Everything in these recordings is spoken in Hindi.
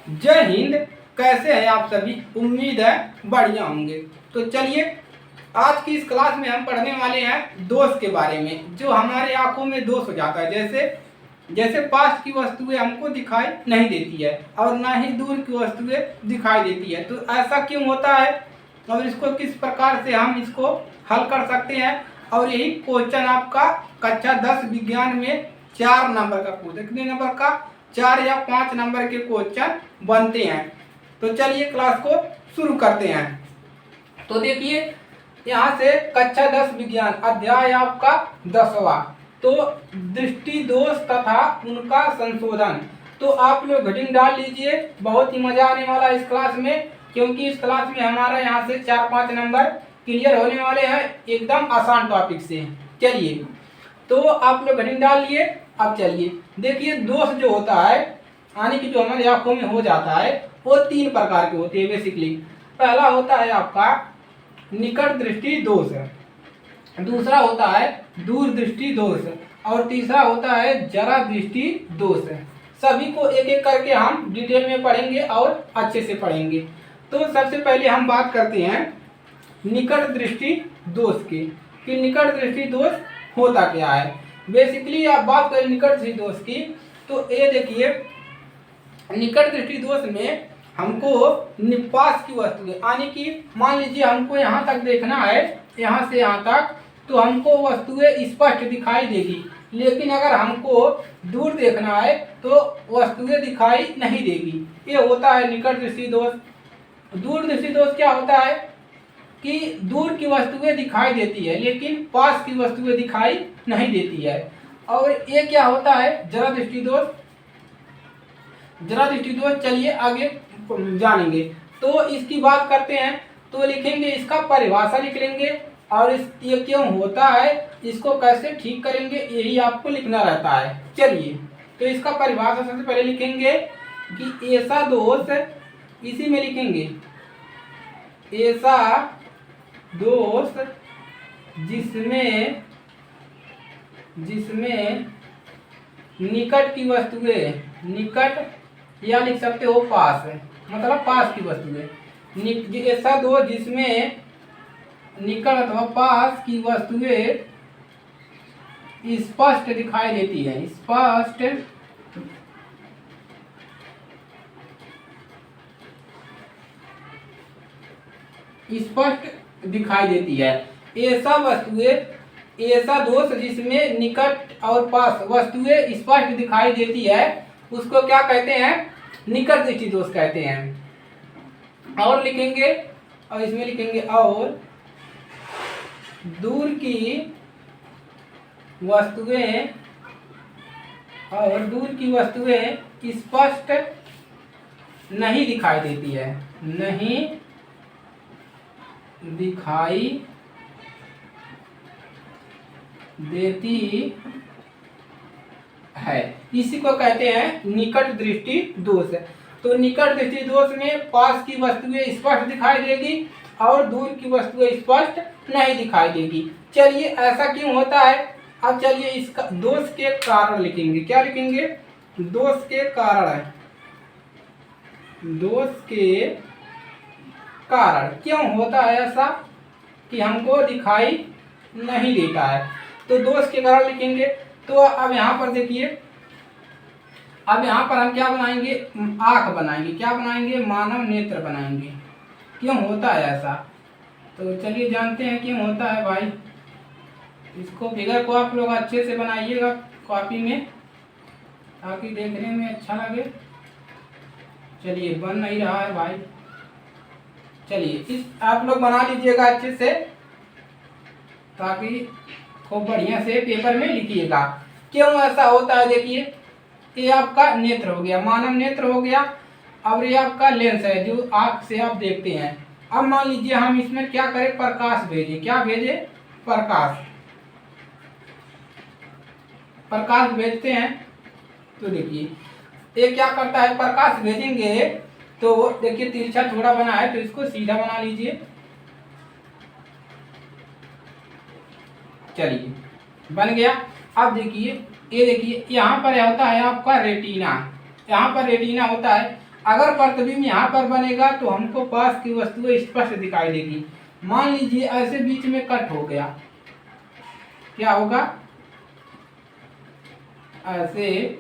जय हिंद। कैसे हैं आप सभी? उम्मीद है बढ़िया होंगे। तो चलिए, आज की इस क्लास में हम पढ़ने वाले हैं दोष के बारे में, जो हमारे आंखों में दोष हो जाता है। जैसे पास की वस्तुएं हमको दिखाई नहीं देती है और ना ही दूर की वस्तुएं दिखाई देती है। तो ऐसा क्यों होता है और इसको किस प्रकार से हम इसको हल कर सकते हैं, और यही क्वेश्चन आपका कक्षा 10 विज्ञान में 4 नंबर का क्वेश्चन, कितने नंबर का? 4 या 5 नंबर के क्वेश्चन बनते हैं। तो चलिए क्लास को शुरू करते हैं। तो देखिए, यहाँ से कक्षा 10 विज्ञान अध्याय आपका 10वां, तो दृष्टि दोष तथा उनका संशोधन। तो आप लोग हेडिंग डाल लीजिए, बहुत ही मजा आने वाला है इस क्लास में, क्योंकि इस क्लास में हमारा यहाँ से 4-5 नंबर क्लियर होने वाले हैं एकदम आसान टॉपिक से। चलिए, तो आप लोग हेडिंग डाल लिए। अब चलिए देखिए, दोष जो होता है यानी कि जो हमारी आंखों में हो जाता है, वो 3 प्रकार के होते हैं बेसिकली। पहला होता है आपका निकट दृष्टि दोष, दूसरा होता है दूर दृष्टि दोष, और तीसरा होता है जरा दृष्टि दोष। सभी को एक एक करके हम डिटेल में पढ़ेंगे और अच्छे से पढ़ेंगे। तो सबसे पहले हम बात करते हैं निकट दृष्टि दोष की, कि निकट दृष्टि दोष होता क्या है। बेसिकली आप बात करें निकट दृष्टि दोष की, तो ये देखिए, निकट दृष्टि दोष में हमको पास की वस्तु यानी कि मान लीजिए हमको यहाँ तक देखना है, यहाँ से यहाँ तक, तो हमको वस्तुएं स्पष्ट दिखाई देगी। लेकिन अगर हमको दूर देखना है तो वस्तुएं दिखाई नहीं देगी। ये होता है निकट दृष्टि दोष। दूर दृष्टि दोष क्या होता है कि दूर की वस्तुएं दिखाई देती है लेकिन पास की वस्तुएं दिखाई नहीं देती है। और ये क्या होता है? जरा दृष्टि दोष। जरा दृष्टि दोष चलिए आगे जानेंगे। तो इसकी बात करते हैं, तो लिखेंगे, इसका परिभाषा लिख लेंगे, और ये क्यों होता है, इसको कैसे ठीक करेंगे, यही आपको लिखना रहता है। चलिए, तो इसका परिभाषा सबसे पहले लिखेंगे कि ऐसा दोष, इसी में लिखेंगे ऐसा दोष जिसमें निकट की वस्तुएं, निकट या लिख सकते हो पास, मतलब पास की वस्तुएं, ऐसा दोष जिसमें निकट अथवा पास की वस्तुएं स्पष्ट दिखाई देती है, स्पष्ट दिखाई देती है। ऐसा दोष जिसमें निकट और पास वस्तुएं स्पष्ट दिखाई देती है, उसको क्या कहते हैं? निकट दृष्टि दोष कहते हैं। और लिखेंगे, और इसमें लिखेंगे, और दूर की वस्तुएं स्पष्ट नहीं दिखाई देती है, नहीं दिखाई देती है, इसी को कहते हैं निकट दृष्टि दोष। तो निकट दृष्टि दोष में पास की वस्तुएं स्पष्ट दिखाई देगी और दूर की वस्तुएं स्पष्ट नहीं दिखाई देगी। चलिए, ऐसा क्यों होता है? अब चलिए इसका दोष के कारण लिखेंगे। क्या लिखेंगे? दोष के कारण। दोष के कारण क्यों होता है ऐसा कि हमको दिखाई नहीं देता है, तो दोष के कारण लिखेंगे। तो अब यहाँ पर देखिए, अब यहाँ पर हम क्या बनाएंगे? आँख बनाएंगे। क्या बनाएंगे? मानव नेत्र बनाएंगे। क्यों होता है ऐसा? तो चलिए जानते हैं क्यों होता है भाई। इसको फिगर को आप लोग अच्छे से बनाइएगा कॉपी में, ताकि देखने में अच्छा लगे। चलिए, बन नहीं रहा है भाई। चलिए, इस आप लोग बना लीजिएगा अच्छे से, ताकि खूब बढ़िया से पेपर में लिखिएगा। क्यों ऐसा होता है? देखिए, ये आपका नेत्र हो गया, मानव नेत्र हो गया। अब ये आपका लेंस है जो आँख से आप देखते हैं। अब मान लीजिए हम इसमें क्या करें? प्रकाश भेजें। क्या भेजें? प्रकाश भेजते हैं। तो देखिए, ये क्या करता है? प्रकाश भेजेंगे तो देखिए तिरछा थोड़ा बना है, तो इसको सीधा बना लीजिए। चलिए, बन गया। अब देखिए, ये देखिए, यहाँ पर होता है आपका रेटिना। यहाँ पर रेटिना होता है, अगर प्रतिबिंब यहाँ पर बनेगा तो हमको पास की वस्तुएं स्पष्ट दिखाई देगी। मान लीजिए ऐसे बीच में कट हो गया, क्या होगा, ऐसे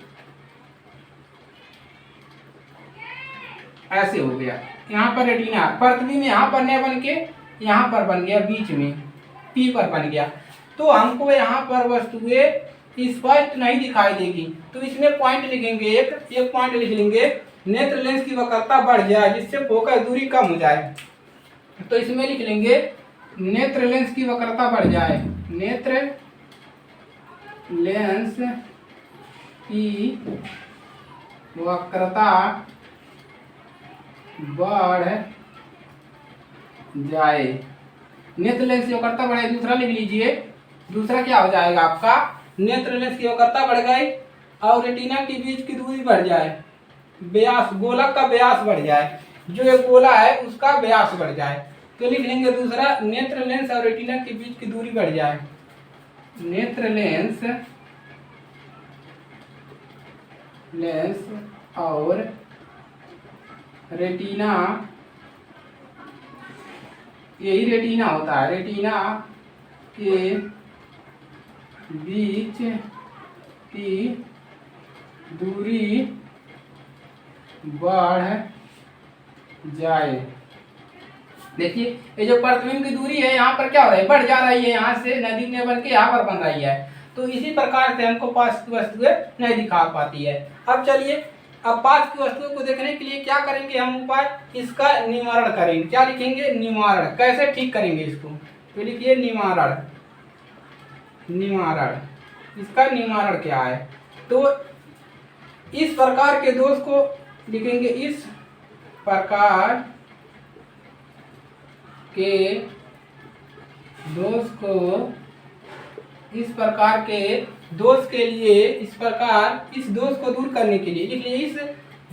हो गया। यहाँ पर रेटिना, प्रतिबिंब यहाँ पर नहीं बन के यहाँ पर बन गया, बीच में पी पर बन गया, तो हमको यहाँ पर वस्तुएं स्पष्ट नहीं दिखाई देगी। तो इसमें पॉइंट लिखेंगे, एक पॉइंट लिख लेंगे, नेत्र लेंस की वक्रता बढ़ जाए जिससे फोकस दूरी कम हो जाए। तो इसमें लिख लेंगे नेत्र लेंस की वक्रता बढ़ जाए, नेत्र लेंस की वक्रता बढ़ जाए, नेत्र लेंस की वक्रता बढ़े। दूसरा लिख लीजिए, दूसरा क्या हो जाएगा आपका, नेत्र लेंस की वक्रता बढ़ गई और रेटिना के बीच की दूरी बढ़ जाए, व्यास, गोलक का व्यास बढ़ जाए, जो एक गोला है उसका व्यास बढ़ जाए। तो लिख लेंगे दूसरा, नेत्र लेंस और रेटिना के बीच की दूरी बढ़ जाए, नेत्र लेंस और रेटिना, यही रेटिना होता है, रेटिना के बीच की दूरी बढ़ जाए। देखिए ये जो प्रतिबिंब की दूरी है यहाँ पर क्या हो रहा है, बढ़ जा रही है, यहाँ से नजदीक में बन के यहाँ पर बन रही है। तो इसी प्रकार से हमको पास की वस्तुएं नहीं दिखा पाती है। अब चलिए, अब पास की वस्तुओं को देखने के लिए क्या करेंगे हम, उपाय, इसका निवारण करेंगे। क्या लिखेंगे, निवारण। कैसे ठीक करेंगे इसको, तो लिखिए निवारण, निवारण, इसका निवारण क्या है, तो इस प्रकार के दोष को लिखेंगे, इस प्रकार के दोष को, इस प्रकार के दोष के लिए, इस प्रकार इस दोष को दूर करने के लिए, लिखिए इस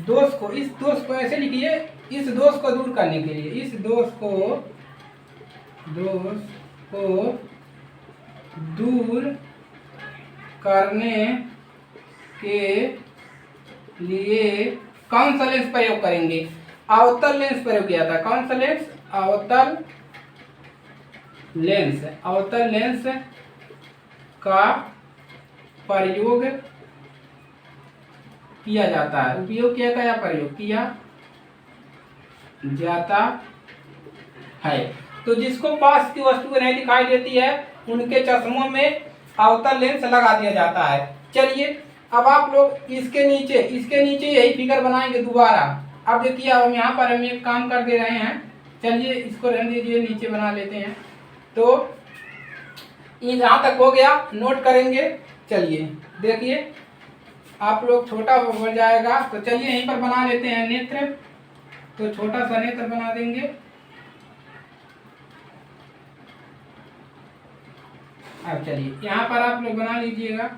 दोष को ऐसे लिखिए, इस दोष को दूर करने के लिए, इस दोष को दूर करने के लिए कौन सा लेंस प्रयोग करेंगे, अवतल लेंस प्रयोग किया था। कौन सा लेंस, अवतल लेंस, अवतल लेंस का प्रयोग किया जाता है, उपयोग किया था या प्रयोग किया जाता है। तो जिसको पास की वस्तुएं नहीं दिखाई देती है उनके चश्मों में अवतल लेंस लगा दिया जाता है। चलिए अब आप लोग इसके नीचे यही फिगर बनाएंगे दोबारा। अब देखिए, अब हम यहाँ पर हम एक काम कर दे रहे हैं, चलिए इसको रहने दीजिए, नीचे बना लेते हैं। तो यहाँ तक हो गया, नोट करेंगे। चलिए देखिए, आप लोग छोटा हो जाएगा, तो चलिए यहीं पर बना लेते हैं नेत्र, तो छोटा सा नेत्र बना देंगे। अब चलिए यहाँ पर आप लोग बना लीजिएगा।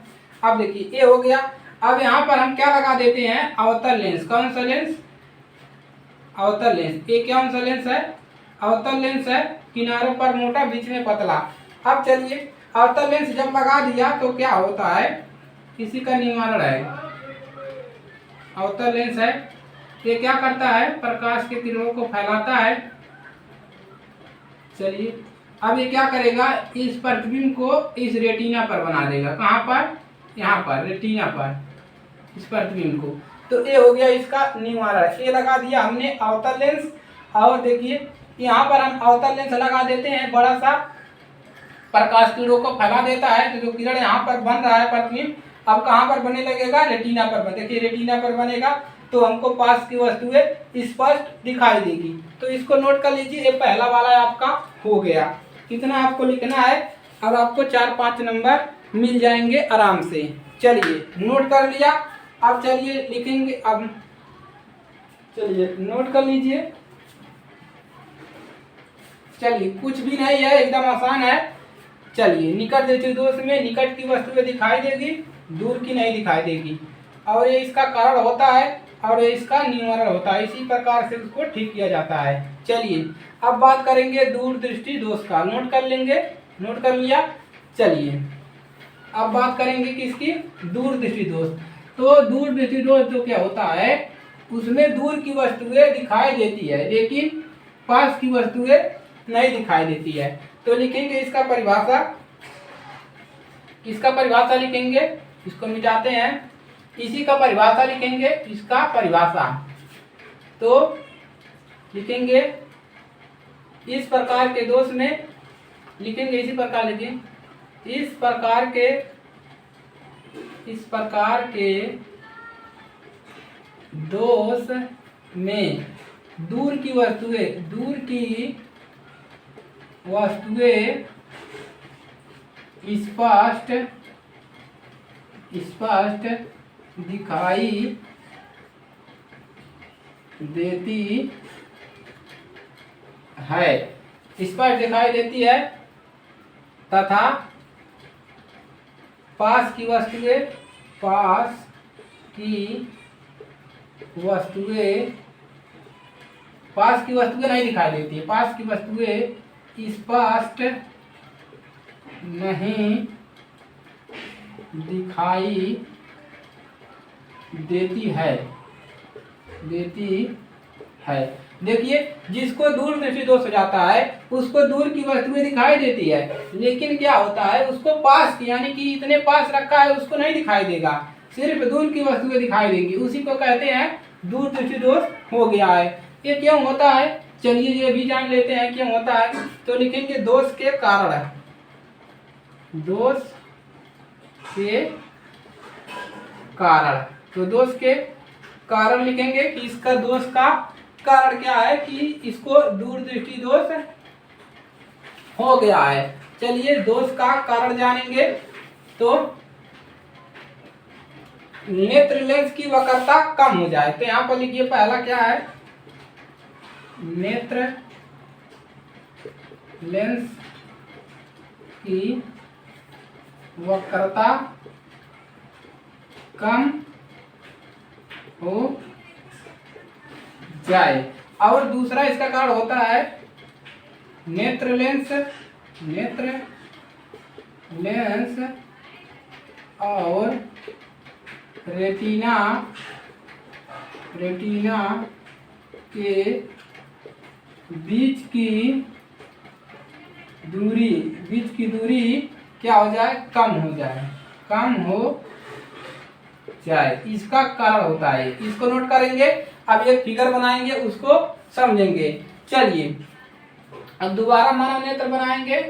अब देखिए ये हो गया। अब यहाँ पर हम क्या लगा देते हैं, अवतल लेंस। कौन सा लेंस, अवतल लेंस। ये कौन सा लेंस है, अवतल लेंस है, किनारों पर मोटा, बीच में पतला। अब चलिए अवतल लेंस जब लगा दिया तो क्या होता है, किसी का निवारण है, अवतल लेंस है, ये क्या करता है, प्रकाश के किरणों को फैलाता है। चलिए अब ये क्या करेगा, इस प्रतिबिंब को इस रेटिना पर बना देगा। कहाँ पर, यहाँ पर रेटिना पर, इस प्रतिबिंब को। तो ये हो गया इसका निवारण, ये लगा दिया हमने अवतल लेंस। और देखिए यहाँ पर हम अवतल लेंस लगा देते हैं, बड़ा सा, प्रकाश किरणों को फैला देता है। तो जो किरण यहाँ पर बन रहा है प्रतिबिंब, अब कहाँ पर बनने लगेगा, रेटिना पर। देखिए रेटिना पर बनेगा तो हमको पास की वस्तुएं स्पष्ट दिखाई देगी। तो इसको नोट कर लीजिए, ये पहला वाला आपका हो गया। कितना आपको लिखना है, और आपको 4-5 नंबर मिल जाएंगे आराम से। चलिए नोट कर लिया, अब चलिए लिखेंगे। अब चलिए नोट कर लीजिए। चलिए कुछ भी नहीं है, एकदम आसान है। चलिए निकट दृष्टि दोष में निकट की वस्तुएं दिखाई देगी, दूर की नहीं दिखाई देगी, और ये इसका कारण होता है और ये इसका निवारण होता है। इसी प्रकार से उसको ठीक किया जाता है। चलिए अब बात करेंगे दूर दृष्टि दोष का। नोट कर लेंगे, नोट कर लिया। चलिए अब बात करेंगे किसकी, दूर दृष्टि दोष। तो दूर दृष्टि दोष जो क्या होता है, उसमें दूर की वस्तुएं दिखाई देती है लेकिन पास की वस्तुएं नहीं दिखाई देती है। तो लिखेंगे इसका परिभाषा लिखेंगे, इसको मिटाते हैं, इसी का परिभाषा लिखेंगे, इसका परिभाषा। तो लिखेंगे इस प्रकार के दोष में, लिखेंगे इसी प्रकार लिखें, इस प्रकार के दोष में दूर की वस्तुएं स्पष्ट दिखाई देती है तथा पास की वस्तुएं नहीं दिखाई देती है, पास की वस्तुएं स्पष्ट नहीं दिखाई देती है। देखिए, जिसको दूर दृष्टि दोष हो जाता है उसको दूर की वस्तुएं दिखाई देती है, लेकिन क्या होता है उसको पास की, यानी कि इतने पास रखा है उसको नहीं दिखाई देगा, सिर्फ दूर की वस्तुएं दिखाई देंगी, उसी को कहते हैं दूर दृष्टि दोष हो गया है। ये क्यों होता है, चलिए ये भी जान लेते हैं क्यों होता है। तो लिखेंगे दोष के कारण, दोष के कारण। तो दोष के कारण लिखेंगे कि इसका दोष का कारण क्या है कि इसको दूर दृष्टि दोष हो गया है। चलिए दोष का कारण जानेंगे। तो नेत्र लेंस की वक्रता कम हो जाए, तो यहां पर लिखिए पहला क्या है, नेत्र लेंस की वक्रता कम हो जाए। और दूसरा इसका कारण होता है नेत्र लेंस और रेटिना के बीच की दूरी क्या हो जाए, कम हो जाए, इसका कारण होता है। इसको नोट करेंगे, अब एक फिगर बनाएंगे उसको समझेंगे। चलिए अब दोबारा मानव नेत्र बनाएंगे।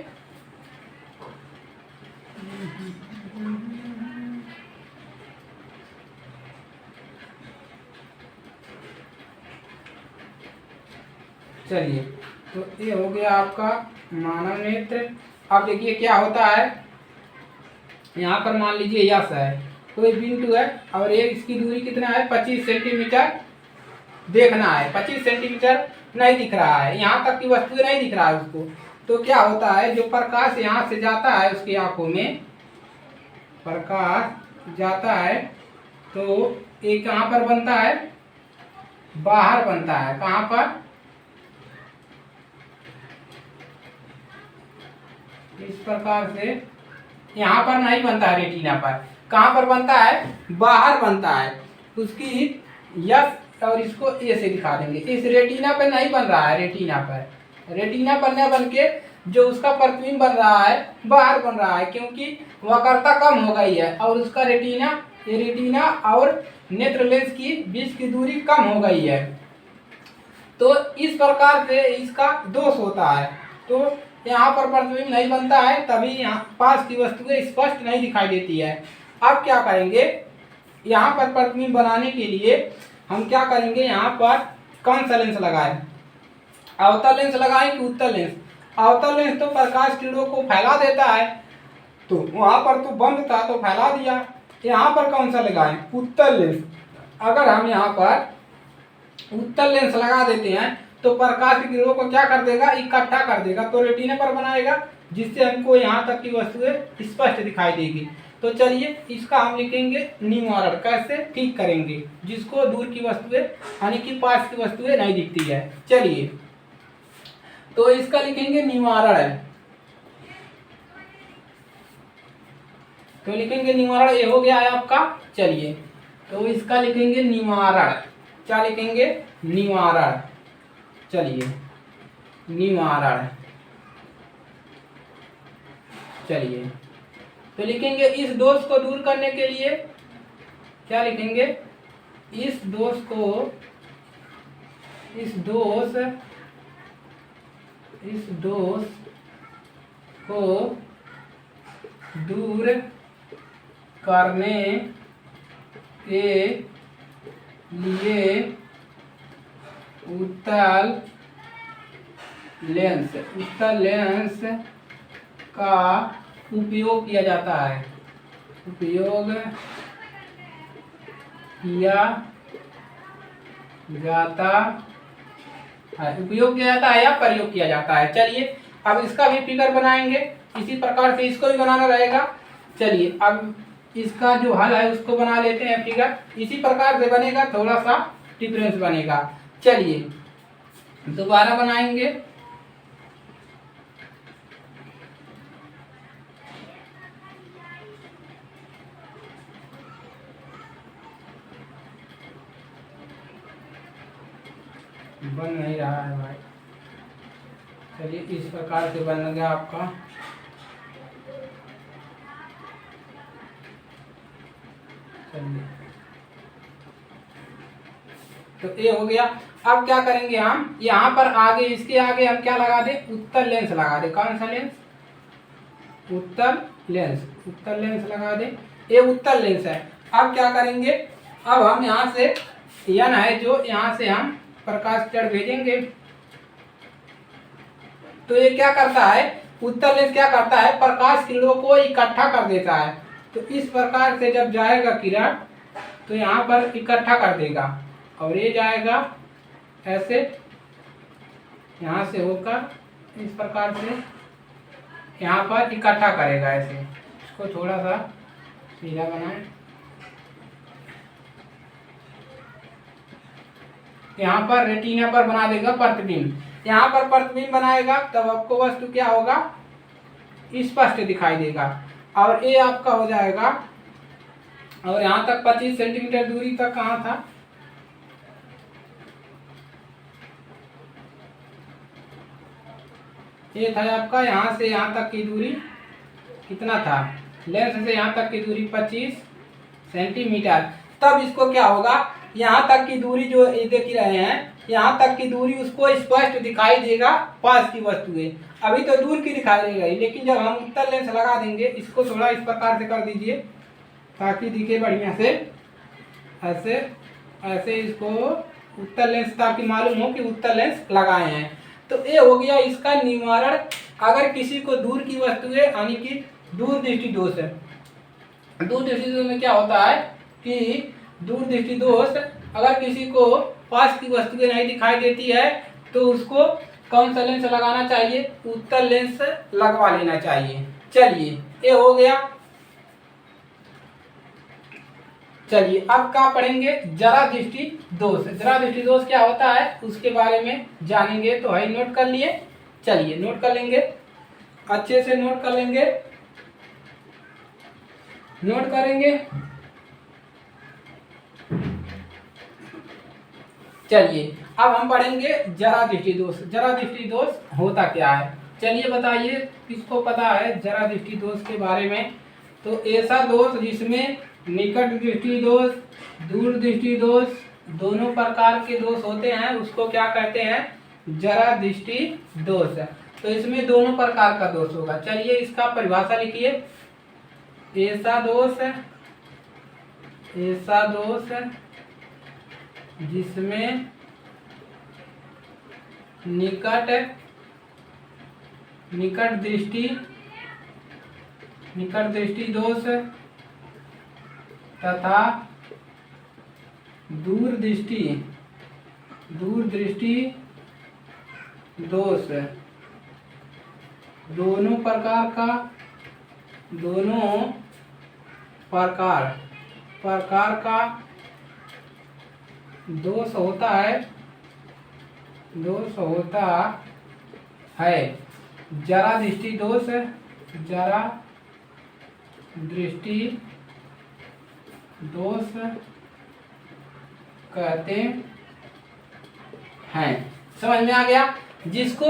चलिए तो ये हो गया आपका मानव नेत्र। अब देखिए क्या होता है, यहाँ पर मान लीजिए यस है, कोई बिंदु है और ये इसकी दूरी कितना है 25 सेंटीमीटर देखना है, 25 सेंटीमीटर नहीं दिख रहा है, यहाँ तक की वस्तु नहीं दिख रहा है उसको। तो क्या होता है, जो प्रकाश यहाँ से जाता है उसकी आंखों में प्रकाश जाता है तो एक कहाँ पर बनता है, बाहर बनता है। कहाँ पर, इस प्रकार से यहाँ पर नहीं बनता है रेटिना पर, कहाँ पर बनता है, बाहर बनता है। उसकी यस और इसको ए से दिखा देंगे, इस रेटिना पर नहीं बन रहा है, रेटिना पर न बन के जो उसका प्रतिबिंब बन रहा है बाहर बन रहा है, क्योंकि वक्रता कम हो गई है और उसका रेटिना और नेत्र लेंस की बीच की दूरी कम हो गई है। तो इस प्रकार से इसका दोष होता है। तो यहाँ पर प्रतिबिंब नहीं बनता है, तभी यहाँ पास की वस्तुएं स्पष्ट नहीं दिखाई देती है। अब क्या करेंगे, यहाँ पर प्रतिबिंब बनाने के लिए हम क्या करेंगे, यहाँ पर कौन सा लेंस लगाएं, अवतल लेंस लगाएं कि उत्तल लेंस। अवतल लेंस तो प्रकाश किरणों को फैला देता है, तो वहाँ पर तो बंद था तो फैला दिया। यहाँ पर कौन सा लगाएं, उत्तल लेंस। अगर हम यहाँ पर उत्तल लेंस लगा देते हैं तो प्रकाश की किरणों को क्या कर देगा, इकट्ठा कर देगा, तो रेटिना पर बनाएगा, जिससे हमको यहाँ तक की वस्तुएं स्पष्ट दिखाई देगी। तो चलिए इसका हम लिखेंगे निवारण, कैसे ठीक करेंगे, जिसको दूर की वस्तुएं यानी कि पास की वस्तुएं नहीं दिखती है। चलिए तो इसका लिखेंगे निवारण है, तो लिखेंगे निवारण, ये हो गया है आपका। चलिए तो इसका लिखेंगे निवारण। क्या लिखेंगे? निवारण। चलिए, निवारण। चलिए, तो लिखेंगे इस दोष को दूर करने के लिए क्या लिखेंगे? इस दोष को दूर करने के लिए उत्तल लेंस का उपयोग किया जाता है। उपयोग किया जाता है या प्रयोग किया जाता है। चलिए, अब इसका भी फिगर बनाएंगे। इसी प्रकार से इसको भी बनाना रहेगा। चलिए, अब इसका जो हल है उसको बना लेते हैं फिगर। इसी प्रकार से बनेगा, थोड़ा सा डिफरेंस बनेगा। चलिए, दोबारा बनाएंगे। बन नहीं रहा है भाई। चलिए, इस प्रकार से बन गया आपका। चलिए, तो ये हो गया। अब क्या करेंगे हम? यहाँ पर आगे, इसके आगे हम क्या लगा दे? उत्तल लेंस लगा दे। कौन सा लेंस? उत्तल लेंस लगा दे। ये उत्तल लेंस है। अब क्या करेंगे? अब हम यहाँ से यन है जो, यहाँ से हम प्रकाश किरण भेजेंगे। तो ये क्या करता है? उत्तल लेंस क्या करता है? प्रकाश किरणों को इकट्ठा कर देता है। तो इस प्रकार से जब जाएगा किरण तो यहाँ पर इकट्ठा कर देगा, और ये जाएगा ऐसे, यहाँ से होकर इस प्रकार से यहाँ पर इकट्ठा करेगा ऐसे। इसको थोड़ा सा सीधा बनाएं। यहाँ पर रेटिना पर बना देगा प्रतिबिंब। यहाँ पर प्रतिबिंब बनाएगा तब आपको वस्तु क्या होगा? स्पष्ट दिखाई देगा। और ये आपका हो जाएगा, और यहाँ तक 25 सेंटीमीटर दूरी तक कहाँ था? ये था आपका, यहाँ से यहाँ तक की दूरी कितना था? लेंस से यहाँ तक की दूरी 25 सेंटीमीटर। तब इसको क्या होगा? यहाँ तक की दूरी जो ये देख रहे हैं, यहाँ तक की दूरी उसको स्पष्ट दिखाई देगा पास की वस्तुएं। अभी तो दूर की दिखाई दे रही, लेकिन जब हम उत्तल लेंस लगा देंगे, इसको थोड़ा इस प्रकार से कर दीजिए ताकि दिखे बढ़िया से। ऐसे ऐसे इसको उत्तल लेंस, ताकि मालूम हो कि उत्तल लेंस लगाए हैं। तो ये हो गया इसका निवारण। अगर किसी को दूर की वस्तुएं, यानी कि दूर दृष्टि दोष है। दूर दृष्टि दोष में क्या होता है कि दूर दृष्टि दोष, अगर किसी को पास की वस्तुएं नहीं दिखाई देती है तो उसको कौन सा लेंस लगाना चाहिए? उत्तल लेंस लगवा लेना चाहिए। चलिए, ये हो गया। चलिए, अब क्या पढ़ेंगे? जरा दृष्टि दोष। जरा दृष्टि दोष क्या होता है उसके बारे में जानेंगे। तो है नोट कर लिए। चलिए, नोट कर लेंगे, अच्छे से नोट कर लेंगे, नोट करेंगे। चलिए, अब हम पढ़ेंगे जरा दृष्टि दोष। जरा दृष्टि दोष होता क्या है? चलिए बताइए, किसको पता है जरा दृष्टि दोष के बारे में? तो ऐसा दोष जिसमें निकट दृष्टि दोष, दूर दृष्टि दोष, दोनों प्रकार के दोष होते हैं, उसको क्या कहते हैं? जरा दृष्टि दोष। तो इसमें दोनों प्रकार का दोष होगा। चलिए, इसका परिभाषा लिखिए। ऐसा दोष जिसमें निकट दृष्टि दोष तथा दूर दृष्टि दोष, दोनों प्रकार का दोष होता है। जरा दृष्टि दोष, जरा दृष्टि दोष कहते हैं। समझ में आ गया। जिसको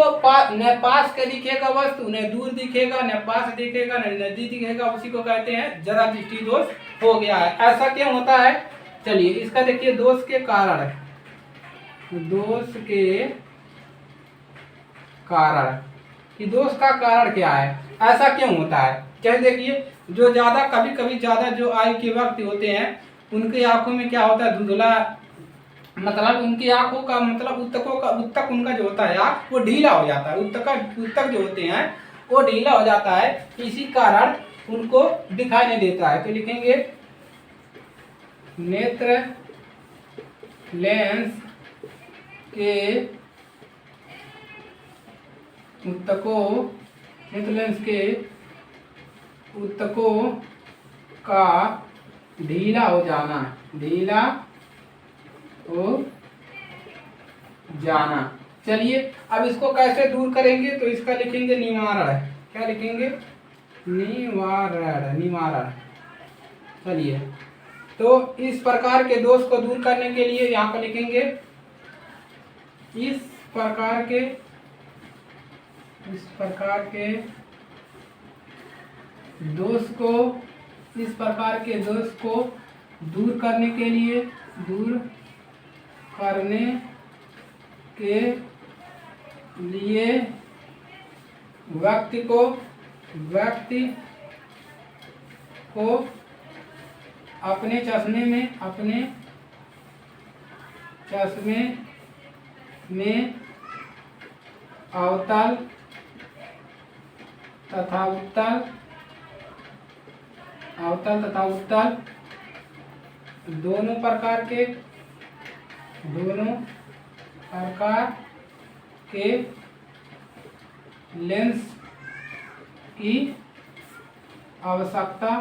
न पास के दिखेगा वस्तु, न दूर दिखेगा, न पास दिखेगा, न नजदीक दिखेगा, उसी को कहते हैं जरा दृष्टि दोष हो गया है। ऐसा क्यों होता है? चलिए इसका देखिए दोष के कारण, दोष के कारण कि दोष का कारण क्या है, ऐसा क्यों होता है। जैसे देखिए जो ज्यादा कभी कभी ज्यादा जो आयु के व्यक्ति होते हैं उनकी आंखों में क्या होता है, धुंधला, मतलब उनकी आंखों का मतलब उत्तक उनका जो होता है आंख वो ढीला हो जाता है, उत्तक जो होते हैं वो ढीला हो जाता है, इसी कारण उनको दिखाई नहीं देता है। तो लिखेंगे नेत्र लेंस के उत्तकों, नेत्र लेंस के उत्तकों का ढीला हो जाना, ढीला हो जाना। चलिए अब इसको कैसे दूर करेंगे, तो इसका लिखेंगे निवारण। क्या लिखेंगे? निवारण, निवारण। चलिए तो इस प्रकार के दोष को दूर करने के लिए यहाँ पर लिखेंगे इस प्रकार के दोष को दूर करने के लिए व्यक्ति को अपने चश्मे में अवतल तथा उत्तल दोनों प्रकार के लेंस की आवश्यकता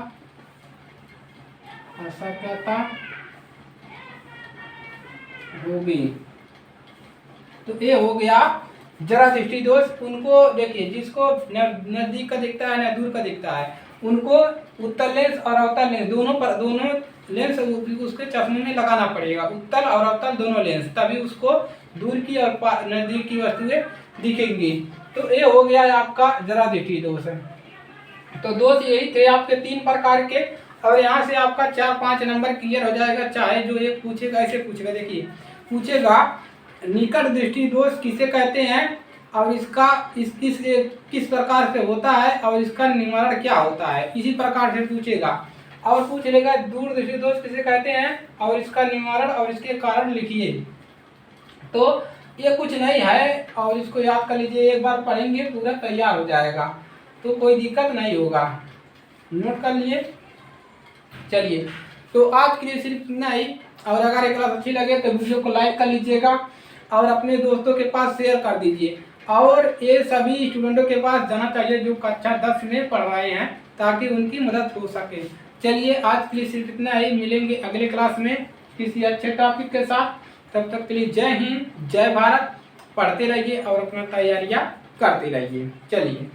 होगी। तो ये हो गया जरा दृष्टि दोष। उनको देखिए जिसको नजदीक का दिखता है न दूर का दिखता है, उनको उत्तल लेंस और अवतल लेंस दोनों लेंस उसके चश्मे में लगाना पड़ेगा, उत्तल और अवतल दोनों लेंस, तभी उसको दूर की और नजदीक की वस्तुएं दिखेंगी। तो ये हो गया आपका जरा दृष्टि दोष है। तो दोष यही थे आपके 3 प्रकार के, और यहाँ से आपका 4-5 नंबर क्लियर हो जाएगा। चाहे जो एक पूछेगा ऐसे पूछेगा, देखिए पूछेगा निकट दृष्टि दोष किसे कहते हैं और इसका किस प्रकार से होता है और इसका निवारण क्या होता है, इसी प्रकार से पूछेगा। और पूछ लेगा दूर दृष्टि दोष किसे कहते हैं और इसका निवारण और इसके कारण लिखिए। तो ये कुछ नहीं है और इसको याद कर लीजिए, एक बार पढ़ेंगे पूरा तैयार हो जाएगा, तो कोई दिक्कत नहीं होगा। नोट कर लिए। चलिए तो आज के लिए सिर्फ इतना ही, और अगर ये क्लास अच्छी लगे तो वीडियो को लाइक कर लीजिएगा और अपने दोस्तों के पास शेयर कर दीजिए, और ये सभी स्टूडेंटों के पास जाना चाहिए जो कक्षा 10 में पढ़ रहे हैं, ताकि उनकी मदद हो सके। चलिए आज के लिए सिर्फ इतना ही, मिलेंगे अगले क्लास में किसी अच्छे टॉपिक के साथ। तब तक के लिए जय हिंद, जय भारत। पढ़ते रहिए और अपना तैयारियां करते रहिए। चलिए।